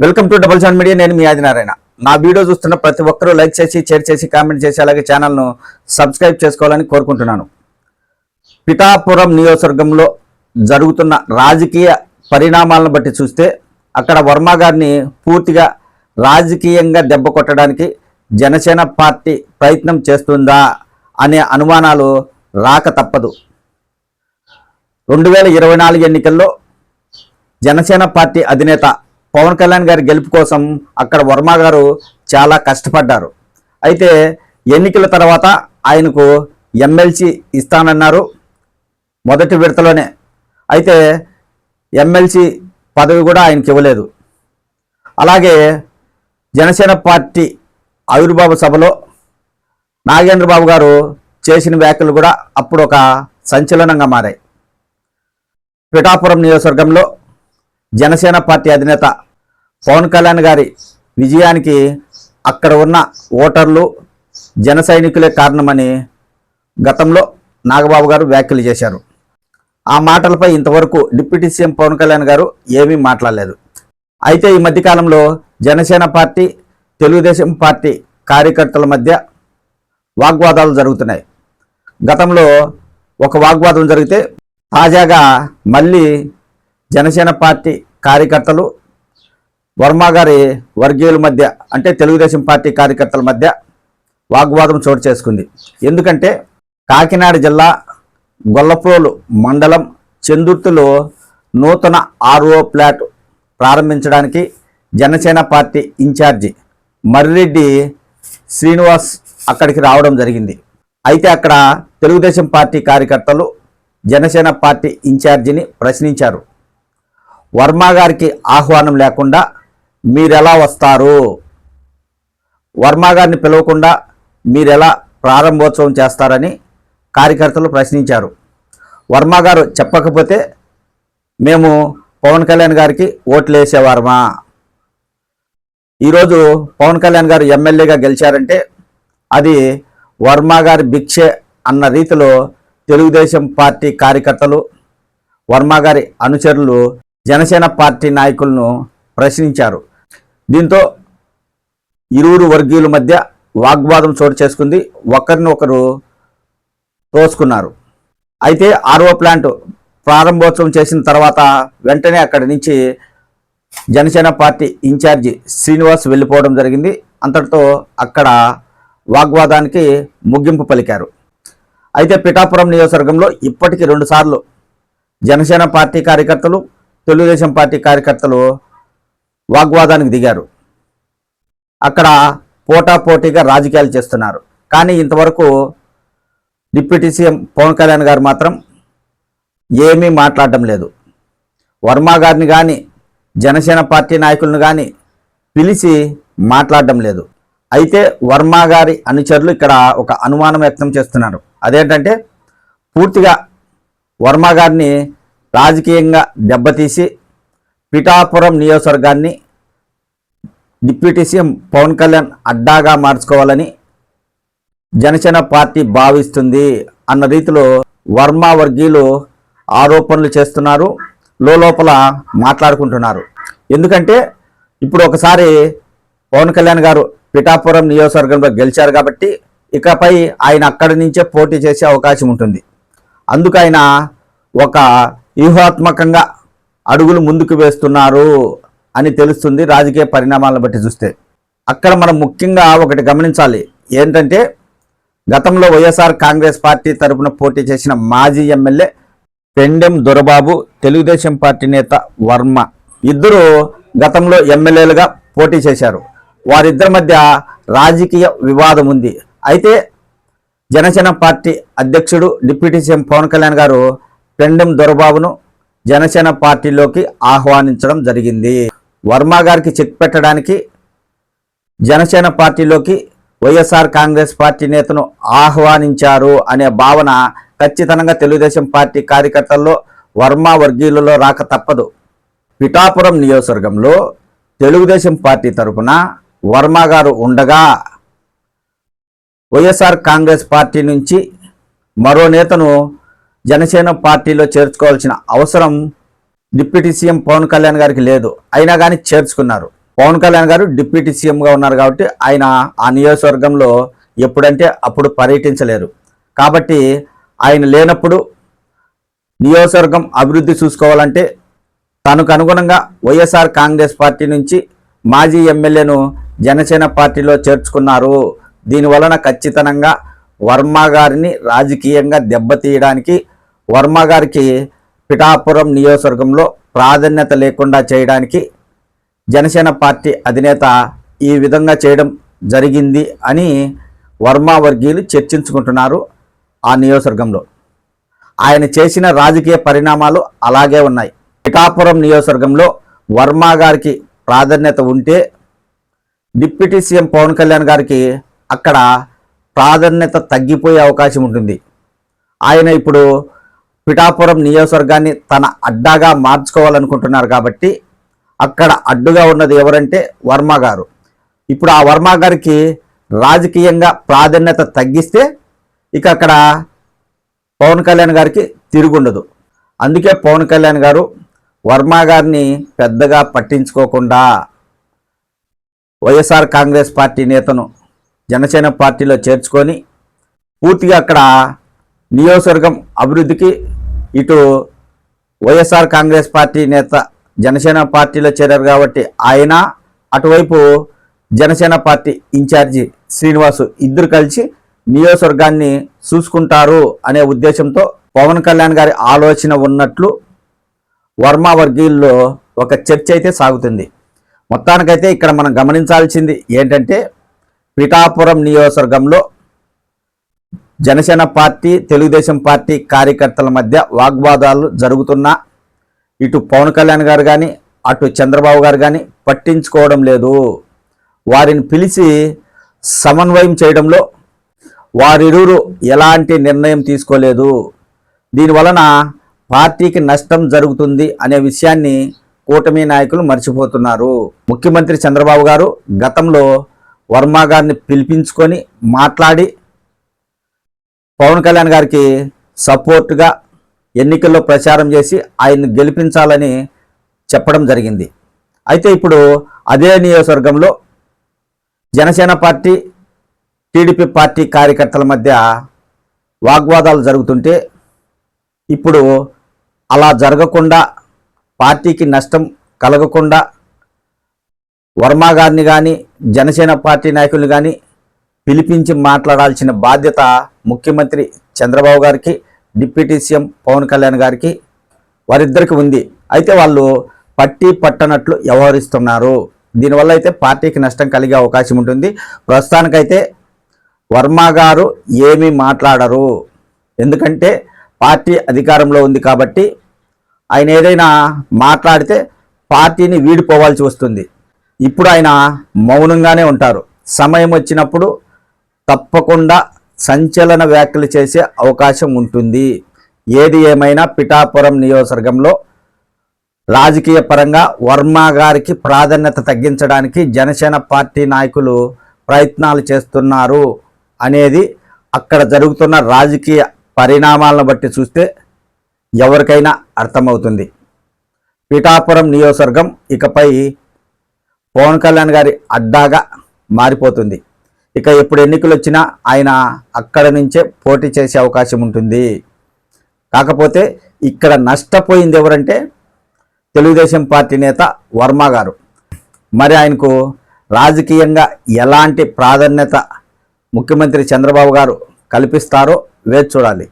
Welcome to double seven media. నేను మీ ఆదినారాయణ. నా video చూస్తున్న ప్రతి ఒక్కరూ లైక్ చేసి, షేర్ చేసి, కామెంట్ చేసి, అలాగే ఛానల్ను సబ్స్క్రైబ్ చేసుకోవాలని కోరుకుంటున్నాను. పిఠాపురం నియోజకవర్గంలో జరుగుతున్న రాజకీయ పరిణామాలను బట్టి చూస్తే అక్కడ వర్మ గారిని పూర్తిగా రాజకీయంగా దెబ్బ కొట్టడానికి జనసేన పార్టీ ప్రయత్నం చేస్తుందా అనే అనుమానాలు రాక తప్పదు. 2024 ఎన్నికల్లో జనసేన పార్టీ అధినేత పవన్ కళ్యాణ్ గారి గెలుపు కోసం అక్కడ వర్మ గారు చాలా కష్టపడ్డారు. అయితే ఎన్నికల తర్వాత ఆయనకు ఎమ్మెల్సీ ఇస్తానన్నారు మొదటి విడతలోనే. అయితే ఎమ్మెల్సీ పదవి కూడా ఆయనకి ఇవ్వలేదు. అలాగే జనసేన పార్టీ ఆవిర్భావ సభలో నాగేంద్ర బాబు గారు చేసిన వ్యాఖ్యలు కూడా అప్పుడు ఒక సంచలనంగా మారాయి. పిఠాపురం నియోజకవర్గంలో జనసేన పార్టీ అధినేత పవన్ కళ్యాణ్ గారి విజయానికి అక్కడ ఉన్న ఓటర్లు జన సైనికులే కారణమని గతంలో నాగబాబు గారు వ్యాఖ్యలు చేశారు. ఆ మాటలపై ఇంతవరకు డిప్యూటీ సీఎం పవన్ కళ్యాణ్ గారు ఏమీ మాట్లాడలేదు. అయితే ఈ మధ్యకాలంలో జనసేన పార్టీ తెలుగుదేశం పార్టీ కార్యకర్తల మధ్య వాగ్వాదాలు జరుగుతున్నాయి. గతంలో ఒక వాగ్వాదం జరిగితే తాజాగా మళ్ళీ జనసేన పార్టీ కార్యకర్తలు వర్మ గారి వర్గీయుల మధ్య, అంటే తెలుగుదేశం పార్టీ కార్యకర్తల మధ్య వాగ్వాదం చోటు చేసుకుంది. ఎందుకంటే కాకినాడ జిల్లా గొల్లప్రోలు మండలం చందుర్తిలో నూతన RO ప్లాట్ ప్రారంభించడానికి జనసేన పార్టీ ఇన్ఛార్జి మర్రెడ్డి శ్రీనివాస్ అక్కడికి రావడం జరిగింది. అయితే అక్కడ తెలుగుదేశం పార్టీ కార్యకర్తలు జనసేన పార్టీ ఇన్ఛార్జిని ప్రశ్నించారు. వర్మ గారికి ఆహ్వానం లేకుండా మీరెలా వస్తారు? వర్మ గారిని పిలవకుండా మీరెలా ప్రారంభోత్సవం చేస్తారని కార్యకర్తలు ప్రశ్నించారు. వర్మ గారు చెప్పకపోతే మేము పవన్ కళ్యాణ్ గారికి ఓట్లు వేసేవారమా? ఈరోజు పవన్ కళ్యాణ్ గారు ఎమ్మెల్యేగా గెలిచారంటే అది వర్మ గారి భిక్షే అన్న రీతిలో తెలుగుదేశం పార్టీ కార్యకర్తలు, వర్మ గారి అనుచరులు జనసేన పార్టీ నాయకులను ప్రశ్నించారు. దీంతో ఇరువురు వర్గీయుల మధ్య వాగ్వాదం చోటు చేసుకుంది. ఒకరిని ఒకరు తోసుకున్నారు. అయితే RO ప్లాంట్ ప్రారంభోత్సవం చేసిన తర్వాత వెంటనే అక్కడి నుంచి జనసేన పార్టీ ఇన్ఛార్జి శ్రీనివాస్ వెళ్ళిపోవడం జరిగింది. అంతటితో అక్కడ వాగ్వాదానికి ముగింపు పలికారు. అయితే పిఠాపురం నియోజకవర్గంలో ఇప్పటికీ 2 సార్లు జనసేన పార్టీ కార్యకర్తలు, తెలుగుదేశం పార్టీ కార్యకర్తలు వాగ్వాదానికి దిగారు. అక్కడ పోటాపోటీగా రాజకీయాలు చేస్తున్నారు. కానీ ఇంతవరకు డిప్యూటీ సీఎం పవన్ కళ్యాణ్ గారు మాత్రం ఏమీ మాట్లాడటం లేదు. వర్మ గారిని కానీ జనసేన పార్టీ నాయకులను కానీ పిలిచి మాట్లాడటం లేదు. అయితే వర్మ గారి అనుచరులు ఇక్కడ ఒక అనుమానం వ్యక్తం చేస్తున్నారు. అదేంటంటే పూర్తిగా వర్మ గారిని రాజకీయంగా దెబ్బతీసి పిఠాపురం నియోజకవర్గాన్ని డిప్యూటీ సీఎం పవన్ కళ్యాణ్ అడ్డాగా మార్చుకోవాలని జనసేన పార్టీ భావిస్తుంది అన్న రీతిలో వర్మ వర్గీయులు ఆరోపణలు చేస్తున్నారు, లోపల మాట్లాడుకుంటున్నారు. ఎందుకంటే ఇప్పుడు ఒకసారి పవన్ కళ్యాణ్ గారు పిఠాపురం నియోజకవర్గంలో గెలిచారు కాబట్టి ఇకపై ఆయన అక్కడి నుంచే పోటీ చేసే అవకాశం ఉంటుంది. అందుకు ఆయన ఒక వ్యూహాత్మకంగా అడుగులు ముందుకు వేస్తున్నారు అని తెలుస్తుంది రాజకీయ పరిణామాలను బట్టి చూస్తే. అక్కడ మనం ముఖ్యంగా ఒకటి గమనించాలి. ఏంటంటే గతంలో వైఎస్ఆర్ కాంగ్రెస్ పార్టీ తరఫున పోటీ చేసిన మాజీ ఎమ్మెల్యే పెండెం దొరబాబు, తెలుగుదేశం పార్టీ నేత వర్మ ఇద్దరు గతంలో ఎమ్మెల్యేలుగా పోటీ చేశారు. వారిద్దరి మధ్య రాజకీయ వివాదం ఉంది. అయితే జనసేన పార్టీ అధ్యక్షుడు డిప్యూటీ సీఎం పవన్ కళ్యాణ్ గారు పెండెం దొరబాబును జనసేన పార్టీలోకి ఆహ్వానించడం జరిగింది. వర్మ గారికి చెక్ పెట్టడానికి జనసేన పార్టీలోకి వైఎస్ఆర్ కాంగ్రెస్ పార్టీ నేతను ఆహ్వానించారు అనే భావన ఖచ్చితంగా తెలుగుదేశం పార్టీ కార్యకర్తల్లో, వర్మ వర్గీయులలో రాక తప్పదు. పిఠాపురం నియోజకవర్గంలో తెలుగుదేశం పార్టీ తరఫున వర్మ గారు ఉండగా వైఎస్ఆర్ కాంగ్రెస్ పార్టీ నుంచి మరో నేతను జనసేన పార్టీలో చేర్చుకోవాల్సిన అవసరం డిప్యూటీ సీఎం పవన్ కళ్యాణ్ గారికి లేదు. అయినా కానీ చేర్చుకున్నారు. పవన్ కళ్యాణ్ గారు డిప్యూటీ సీఎంగా ఉన్నారు కాబట్టి ఆయన ఆ నియోజకవర్గంలో ఎప్పుడంటే అప్పుడు పర్యటించలేరు. కాబట్టి ఆయన లేనప్పుడు నియోజకవర్గం అభివృద్ధి చూసుకోవాలంటే తనకు అనుగుణంగా వైఎస్ఆర్ కాంగ్రెస్ పార్టీ నుంచి మాజీ ఎమ్మెల్యేను జనసేన పార్టీలో చేర్చుకున్నారు. దీనివలన ఖచ్చితంగా వర్మ గారిని రాజకీయంగా దెబ్బతీయడానికి, వర్మ గారికి పిఠాపురం నియోజకవర్గంలో ప్రాధాన్యత లేకుండా చేయడానికి జనసేన పార్టీ అధినేత ఈ విధంగా చేయడం జరిగింది అని వర్మ వర్గీయులు చర్చించుకుంటున్నారు. ఆ నియోజకవర్గంలో ఆయన చేసిన రాజకీయ పరిణామాలు అలాగే ఉన్నాయి. పిఠాపురం నియోజకవర్గంలో వర్మ గారికి ప్రాధాన్యత ఉంటే డిప్యూటీ సీఎం పవన్ కళ్యాణ్ గారికి అక్కడ ప్రాధాన్యత తగ్గిపోయే అవకాశం ఉంటుంది. ఆయన ఇప్పుడు పిఠాపురం నియోజకవర్గాన్ని తన అడ్డాగా మార్చుకోవాలనుకుంటున్నారు కాబట్టి అక్కడ అడ్డుగా ఉన్నది ఎవరంటే వర్మ గారు. ఇప్పుడు ఆ వర్మ గారికి రాజకీయంగా ప్రాధాన్యత తగ్గిస్తే ఇక అక్కడ పవన్ కళ్యాణ్ గారికి తిరుగుండదు. అందుకే పవన్ కళ్యాణ్ గారు వర్మ గారిని పెద్దగా పట్టించుకోకుండా వైఎస్ఆర్ కాంగ్రెస్ పార్టీ నేతను జనసేన పార్టీలో చేర్చుకొని పూర్తిగా అక్కడ నియోజకవర్గం అభివృద్ధికి ఇటు వైఎస్ఆర్ కాంగ్రెస్ పార్టీ నేత జనసేన పార్టీలో చేరారు కాబట్టి ఆయన, అటువైపు జనసేన పార్టీ ఇన్ఛార్జి శ్రీనివాసు ఇద్దరు కలిసి నియోజకవర్గాన్ని చూసుకుంటారు అనే ఉద్దేశంతో పవన్ కళ్యాణ్ గారి ఆలోచన ఉన్నట్లు వర్మ వర్గీయుల్లో ఒక చర్చ అయితే సాగుతుంది. మొత్తానికైతే ఇక్కడ మనం గమనించాల్సింది ఏంటంటే పిఠాపురం నియోజకవర్గంలో జనసేన పార్టీ తెలుగుదేశం పార్టీ కార్యకర్తల మధ్య వాగ్వాదాలు జరుగుతున్నా ఇటు పవన్ కళ్యాణ్ గారు కానీ అటు చంద్రబాబు గారు కానీ పట్టించుకోవడం లేదు. వారిని పిలిచి సమన్వయం చేయడంలో వారిరువురు ఎలాంటి నిర్ణయం తీసుకోలేదు. దీనివలన పార్టీకి నష్టం జరుగుతుంది అనే విషయాన్ని కూటమి నాయకులు మర్చిపోతున్నారు. ముఖ్యమంత్రి చంద్రబాబు గారు గతంలో వర్మ గారిని పిలిపించుకొని మాట్లాడి పవన్ కళ్యాణ్ గారికి సపోర్టుగా ఎన్నికల్లో ప్రచారం చేసి ఆయన్ని గెలిపించాలని చెప్పడం జరిగింది. అయితే ఇప్పుడు అదే నియోజకవర్గంలో జనసేన పార్టీ టీడీపీ పార్టీ కార్యకర్తల మధ్య వాగ్వాదాలు జరుగుతుంటే ఇప్పుడు అలా జరగకుండా పార్టీకి నష్టం కలగకుండా వర్మ గారిని కానీ జనసేన పార్టీ నాయకులు కానీ పిలిపించి మాట్లాడాల్సిన బాధ్యత ముఖ్యమంత్రి చంద్రబాబు గారికి, డిప్యూటీ సీఎం పవన్ కళ్యాణ్ గారికి వారిద్దరికి ఉంది. అయితే వాళ్ళు పట్టి పట్టనట్లు వ్యవహరిస్తున్నారు. దీనివల్ల అయితే పార్టీకి నష్టం కలిగే అవకాశం ఉంటుంది. ప్రస్తుతానికైతే వర్మ గారు ఏమీ మాట్లాడరు. ఎందుకంటే పార్టీ అధికారంలో ఉంది కాబట్టి ఆయన ఏదైనా మాట్లాడితే పార్టీని వీడిపోవాల్సి వస్తుంది. ఇప్పుడు ఆయన మౌనంగానే ఉంటారు. సమయం వచ్చినప్పుడు తప్పకుండా సంచలన వ్యాఖ్యలు చేసే అవకాశం ఉంటుంది. ఏది ఏమైనా పిఠాపురం నియోజకవర్గంలో రాజకీయ పరంగా వర్మ గారికి ప్రాధాన్యత తగ్గించడానికి జనసేన పార్టీ నాయకులు ప్రయత్నాలు చేస్తున్నారు అనేది అక్కడ జరుగుతున్న రాజకీయ పరిణామాలను బట్టి చూస్తే ఎవరికైనా అర్థమవుతుంది. పిఠాపురం నియోజకవర్గం ఇకపై పవన్ కళ్యాణ్ గారి అడ్డాగా మారిపోతుంది. ఇక ఎప్పుడు ఎన్నికలు వచ్చినా ఆయన అక్కడ నుంచే పోటీ చేసే అవకాశం ఉంటుంది. కాకపోతే ఇక్కడ నష్టపోయింది ఎవరంటే తెలుగుదేశం పార్టీ నేత వర్మ గారు. మరి ఆయనకు రాజకీయంగా ఎలాంటి ప్రాధాన్యత ముఖ్యమంత్రి చంద్రబాబు గారు కల్పిస్తారో వేచి చూడాలి.